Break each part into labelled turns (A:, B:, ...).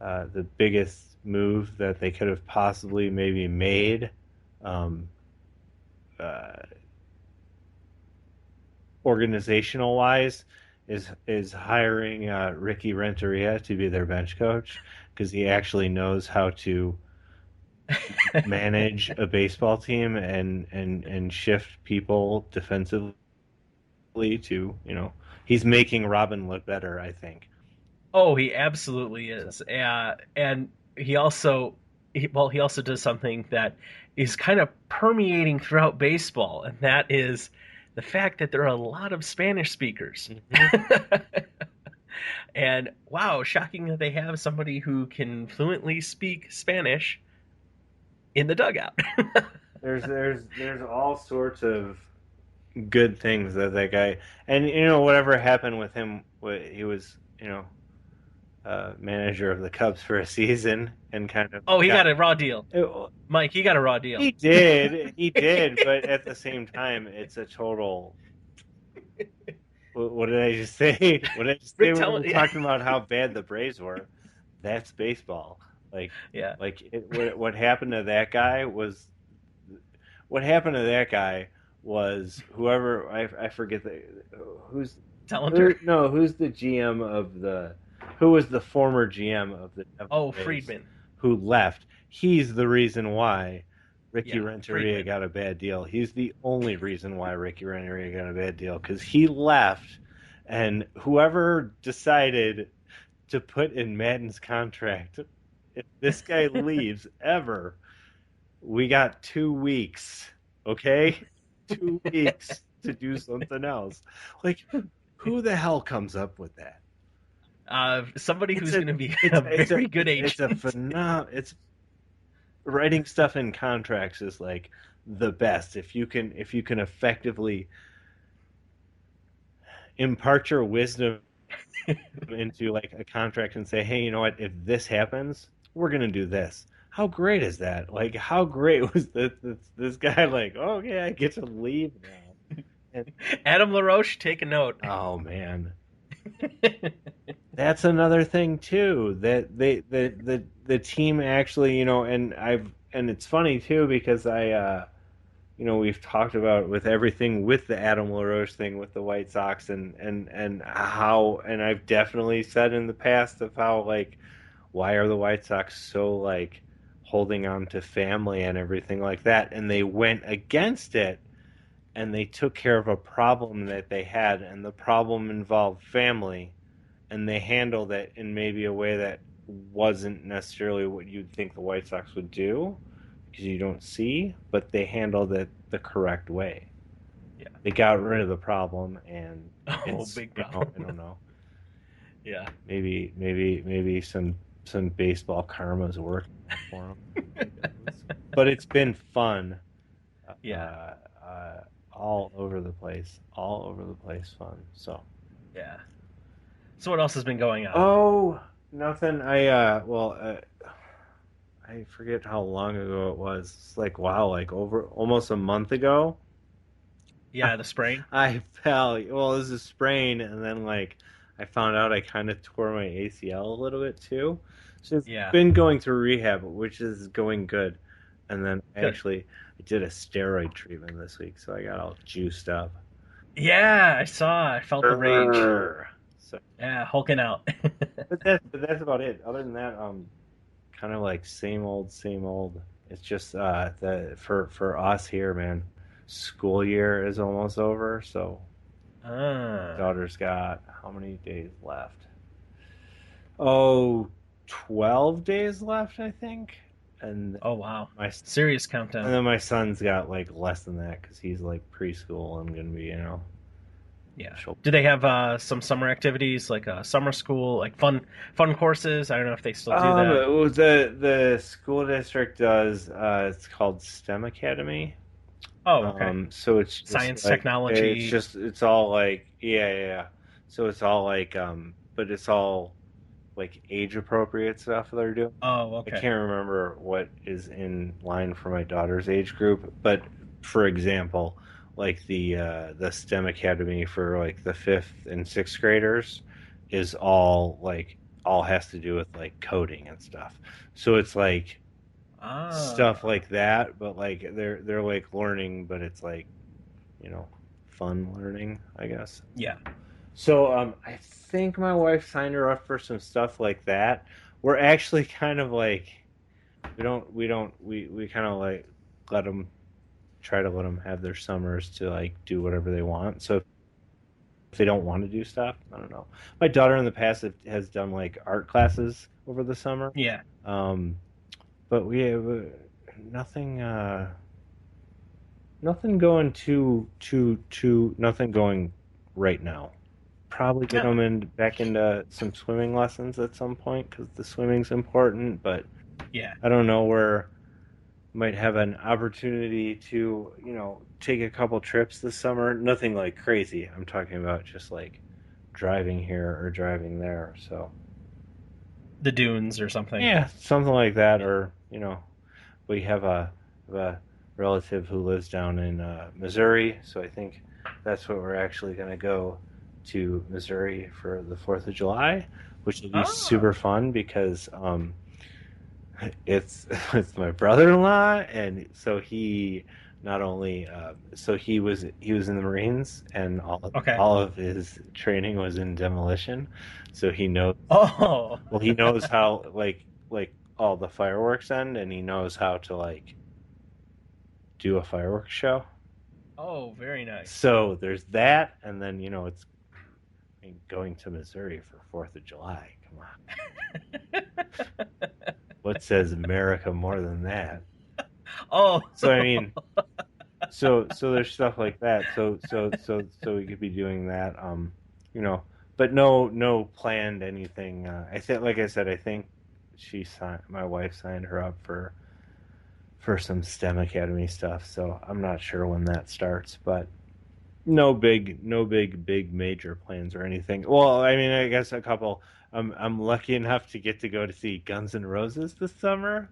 A: the biggest move that they could have possibly maybe made, um, uh, organizational wise, is hiring Ricky Renteria to be their bench coach because he actually knows how to manage a baseball team and shift people defensively to, he's making Robin look better, I think.
B: Oh, he absolutely
A: So
B: is. And he also does something that is kind of permeating throughout baseball, and that is the fact that there are a lot of Spanish speakers.
A: hmm
B: And wow, shocking that they have somebody who can fluently speak Spanish in the dugout.
A: there's all sorts of good things that guy, and whatever happened with him, he was manager of the Cubs for a season and kind of
B: Oh, he
A: got
B: got a raw deal.
A: it,
B: Mike, he got a raw deal.
A: he did, but at the same time, it's a total. What did I just say? What did I just say
B: Rick,
A: when we
B: tell
A: were
B: me. Yeah.
A: talking about how bad the Braves were? That's baseball. Like,
B: Yeah.
A: what happened to that guy was what happened to that guy was whoever I forget who's
B: Tellenter.
A: who's the GM of the who was the former GM of the Devil
B: Oh,
A: Rays
B: Friedman.
A: who left. He's the reason why Ricky
B: Yeah,
A: Renteria
B: Friedman.
A: got a bad deal. He's the only reason why Ricky Renteria got a bad deal because he left, and whoever decided to put in Madden's contract, if this guy leaves ever, we got 2 weeks, okay? 2 weeks to do something else. Like, who the hell comes up with that?
B: Somebody
A: It's
B: who's
A: a,
B: going to be
A: it's
B: a
A: it's a
B: very good
A: it's a
B: agent.
A: It's writing stuff in contracts is like the best if you can effectively impart your wisdom into like a contract and say, hey, you know what? If this happens, we're gonna do this. How great is that? Like, how great was this guy? Like, oh yeah, I get to leave now. And
B: Adam LaRoche, take a note.
A: oh man, that's another thing too. That the team actually, and it's funny too because we've talked about with everything with the Adam LaRoche thing with the White Sox and how and I've definitely said in the past of how like why are the White Sox so like holding on to family and everything like that, and they went against it and they took care of a problem that they had, and the problem involved family, and they handled it in maybe a way that wasn't necessarily what you'd think the White Sox would do because you don't see, but they handled it the correct way.
B: Yeah.
A: They got rid of the problem, and
B: Oh,
A: it's
B: big problem.
A: I don't know,
B: Yeah.
A: maybe some baseball karma is working out for them. Who knows? But it's been fun,
B: Yeah.
A: uh, uh, all over the place, fun. So,
B: Yeah. So what else has been going on?
A: oh, nothing. I forget how long ago it was. It's like wow, like over almost a month ago.
B: Yeah, the sprain.
A: I fell. Well, it was a sprain, and then like I found out I kind of tore my ACL a little bit too. So it's
B: Yeah.
A: been going through rehab, which is going good. And then
B: Good.
A: I did a steroid treatment this week, so I got all juiced up.
B: Yeah, I saw. I felt the rage.
A: Grr. So,
B: Yeah, hulking out.
A: but that's about it. Other than that, kind of like same old, same old. It's just the for us here, man. School year is almost over, so
B: Ah.
A: daughter's got how many days left? Oh, 12 days left, I think. And
B: Oh wow.
A: my
B: Serious
A: and
B: countdown.
A: then my son's got like less than that because he's like preschool and gonna be,
B: Yeah.
A: she'll.
B: Do they have some summer activities like summer school, like fun courses? I don't know if they still do that.
A: It was the school district does it's called STEM Academy.
B: Oh, okay.
A: So it's just
B: Science,
A: like
B: technology.
A: it's all like yeah, yeah, yeah. So it's all like but it's all like age appropriate stuff they're doing.
B: Oh,
A: I
B: okay.
A: can't remember what is in line for my daughter's age group, but for example, like the STEM Academy for like the fifth and sixth graders is all like all has to do with like coding and stuff. So it's like stuff
B: Ah,
A: like that, but like they're like learning, but it's like, you know, fun learning, I guess.
B: yeah.
A: So I think my wife signed her up for some stuff like that. We're actually kind of like we kind of like let them try to let them have their summers to like do whatever they want. So if they don't want to do stuff, I don't know. My daughter in the past has done like art classes over the summer.
B: Yeah.
A: Um, but we have nothing nothing going nothing going right now. Probably get
B: No.
A: them in back into some swimming lessons at some point because the swimming's important. But
B: Yeah.
A: I don't know where might have an opportunity to take a couple trips this summer. Nothing like crazy. I'm talking about just like driving here or driving there. So
B: The dunes or something.
A: yeah, something like that.
B: Yeah.
A: Or we have a relative who lives down in Missouri, so I think that's what we're actually going to go to Missouri for the 4th of July, which will be
B: Ah.
A: super fun because it's it's my brother-in-law, and so he not only so he was in the Marines, and
B: Okay.
A: all of his training was in demolition, so he knows
B: Oh.
A: well he knows how like all the fireworks end, and he knows how to like do a fireworks show.
B: Oh, very nice.
A: So there's that, and then it's going to Missouri for 4th of July. Come on, what says America more than that?
B: Oh.
A: So I mean, so there's stuff like that. So we could be doing that. You know, but no planned anything. I think, like I said, I think my wife signed her up for some STEM Academy stuff. So I'm not sure when that starts, but no big major plans or anything. Well, I mean, I guess a couple. I'm lucky enough to get to go to see Guns N' Roses this summer,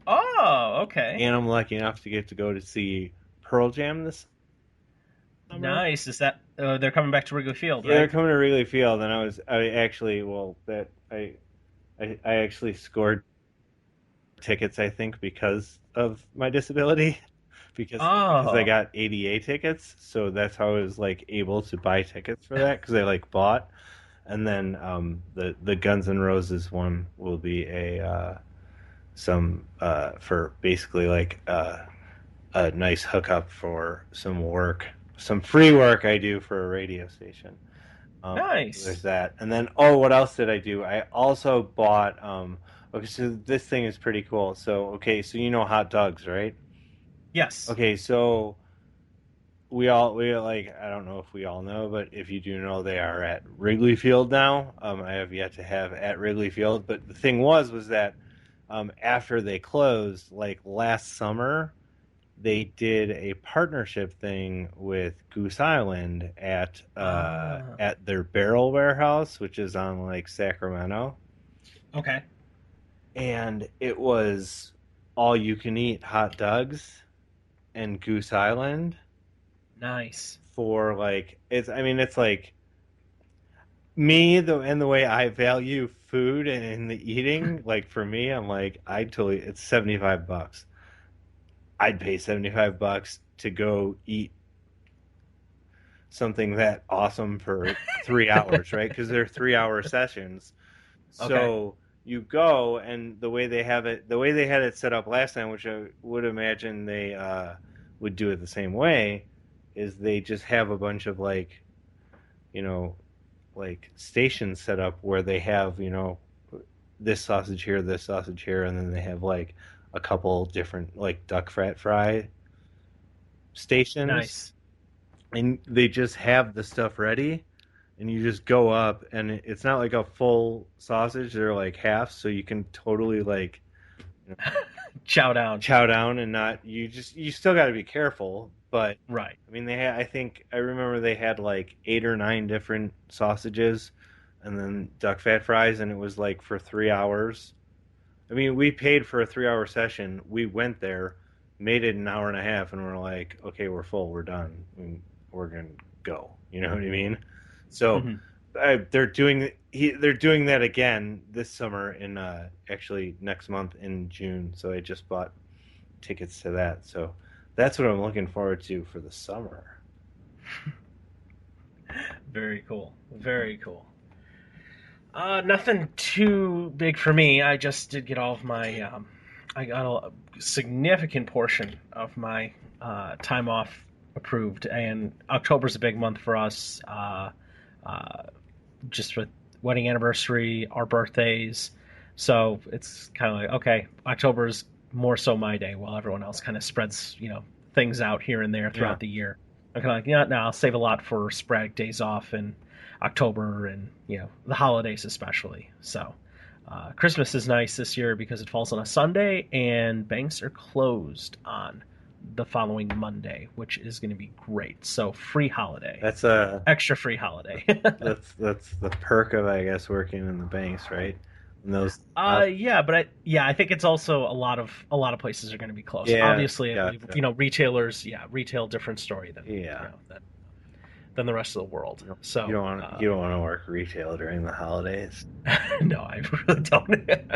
B: Oh, okay.
A: and I'm lucky enough to get to go to see Pearl Jam this summer.
B: Nice. Is that they're coming back to Wrigley Field,
A: Yeah, they're
B: right?
A: coming to Wrigley Field, and I actually well that I actually scored tickets, I think, because of my disability. Because I
B: Oh.
A: got ADA tickets, so that's how I was like able to buy tickets for that because I like bought. And then the Guns N' Roses one will be a some for basically like a nice hookup for some work, some free work I do for a radio station. So there's
B: Nice.
A: that. And then what else did I do? I also bought okay, so this thing is pretty cool. So okay, so hot dogs, right?
B: Yes.
A: Okay, so we like I don't know if we all know, but if you do know, they are at Wrigley Field now. I have yet to have at Wrigley Field, but the thing was that after they closed, like last summer, they did a partnership thing with Goose Island
B: Ah.
A: at their barrel warehouse, which is on like Sacramento,
B: Okay.
A: and it was all you can eat hot dogs and Goose Island
B: Nice.
A: for like it's like me the way I value food and the eating, like for me, I'm like I totally it's $75. I'd pay $75 to go eat something that awesome for 3 hours, right? Because they're 3 hour sessions.
B: Okay.
A: So you go, and the way they had it set up last time, which I would imagine they would do it the same way, is they just have a bunch of like you know like stations set up where they have this sausage here, and then they have like a couple different like duck fat fry stations,
B: Nice.
A: and they just have the stuff ready, and you just go up, and it's not like a full sausage; they're like half, so you can totally like you know,
B: Chow down.
A: chow down and not you still got to be careful, but
B: Right.
A: I mean I think I remember they had like 8 or 9 different sausages, and then duck fat fries, and it was like for 3 hours. I mean, we paid for a 3 hour session. We went there, made it an hour and a half, and we're like, okay, we're full, we're done. We're gonna go. You know what I mean? So,
B: Hmm.
A: they're doing that again this summer in actually next month in June. So I just bought tickets to that. So that's what I'm looking forward to for the summer.
B: Very cool. Very cool. Nothing too big for me. I just did get all of my. I got a significant portion of my time off approved, and October's a big month for us. Uh, just with wedding anniversary, our birthdays, so it's kind of like okay, October's more so my day, while everyone else kind of spreads things out here and there
A: Yeah.
B: throughout the year. I'm kind of like no, I'll save a lot for sporadic days off and October and the holidays especially. So Christmas is nice this year because it falls on a Sunday and banks are closed on the following Monday, which is going to be great. So free holiday,
A: That's a
B: extra free holiday.
A: that's the perk of, I guess, working in the banks, right? And those
B: Yeah, but I think it's also a lot of places are going to be closed.
A: yeah,
B: Obviously,
A: gotcha.
B: retailers, yeah, retail different story than
A: Yeah.
B: than the rest of the world. So
A: You don't want to work retail during the holidays.
B: no, I really don't.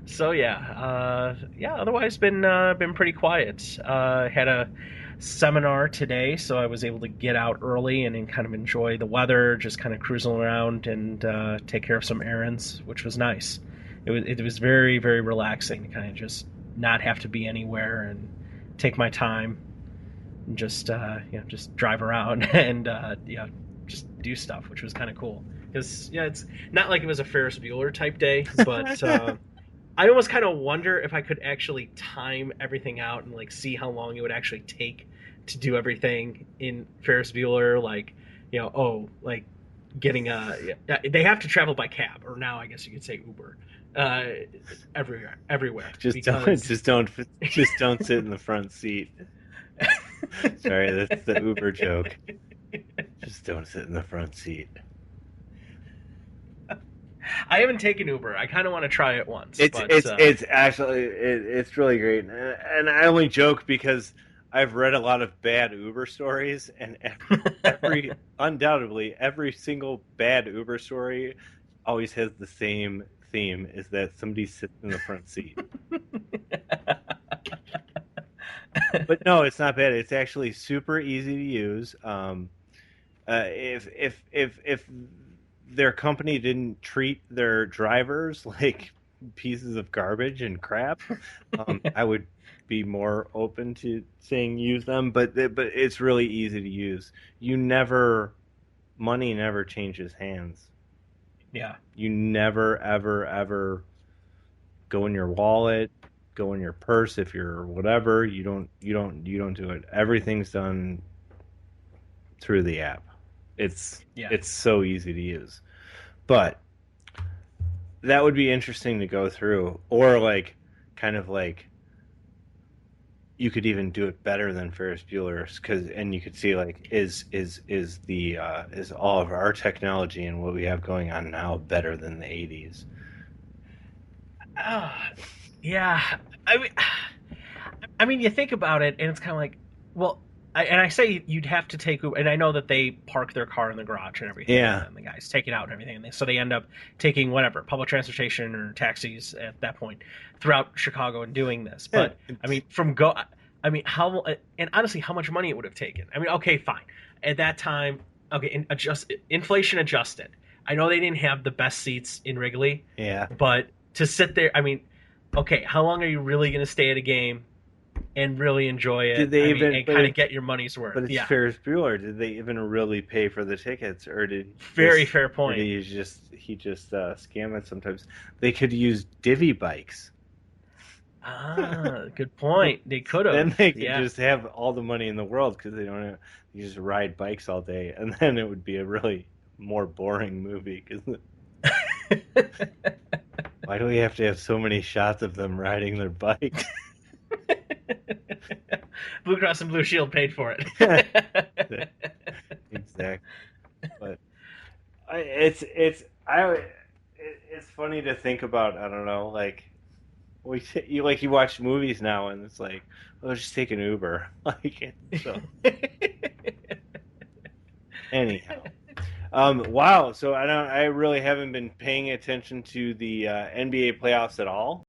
B: So yeah, yeah. Otherwise, been pretty quiet. Had a seminar today, so I was able to get out early and kind of enjoy the weather, just kind of cruising around and take care of some errands, which was nice. It was very very relaxing to kind of just not have to be anywhere and take my time and just just drive around and just do stuff, which was kind of cool. Because it's not like it was a Ferris Bueller type day, but I almost kind of wonder if I could actually time everything out and like see how long it would actually take to do everything in Ferris Bueller. Like, like getting they have to travel by cab, or now I guess you could say Uber, uh, everywhere because
A: Just don't sit in the front seat. Sorry, that's the Uber joke. Just don't sit in the front seat.
B: I haven't taken Uber. I kind of want to try it once, but
A: It's actually it's really great, and I only joke because I've read a lot of bad Uber stories, and every undoubtedly every single bad Uber story always has the same theme: is that somebody sits in the front seat. But no, it's not bad. It's actually super easy to use. If their company didn't treat their drivers like pieces of garbage and crap, I would be more open to saying use them. But it's really easy to use. You never Money never changes hands.
B: yeah,
A: You never ever go in your wallet, go in your purse if you're whatever. You don't do it. Everything's done through the app. It's
B: yeah.
A: it's so easy to use. But that would be interesting to go through, or like kind of like you could even do it better than Ferris Bueller's, because and you could see like is all of our technology and what we have going on now better than the 80s.
B: Uh, yeah. I mean, you think about it, and it's kind of like, well, I say you'd have to take Uber, and I know that they park their car in the garage and everything, and
A: Yeah.
B: then the guys take it out and everything, and so they end up taking whatever public transportation or taxis at that point throughout Chicago and doing this.
A: Yeah.
B: But I mean, how and honestly, how much money it would have taken? I mean, okay, fine, at that time, okay, inflation adjusted. I know they didn't have the best seats in Wrigley,
A: Yeah.
B: but to sit there, I mean, okay, how long are you really going to stay at a game and really enjoy
A: Did
B: it?
A: they
B: I mean,
A: even
B: and kind of get your money's worth.
A: but it's
B: Yeah,
A: Ferris Bueller. Did they even really pay for the tickets,
B: very fair
A: or did
B: point.
A: he just scam it sometimes? They could use divvy bikes.
B: Good point. They could
A: Then
B: have.
A: they could
B: Yeah.
A: just have all the money in the world because they don't have, you just ride bikes all day, and then it would be a really more boring movie. Because why do we have to have so many shots of them riding their bikes?
B: Blue Cross and Blue Shield paid for it.
A: Exactly. But it's funny to think about. I don't know, like you watch movies now, and it's like, oh, just take an Uber. Like so. Anyhow, Wow. So I really haven't been paying attention to the NBA playoffs at all.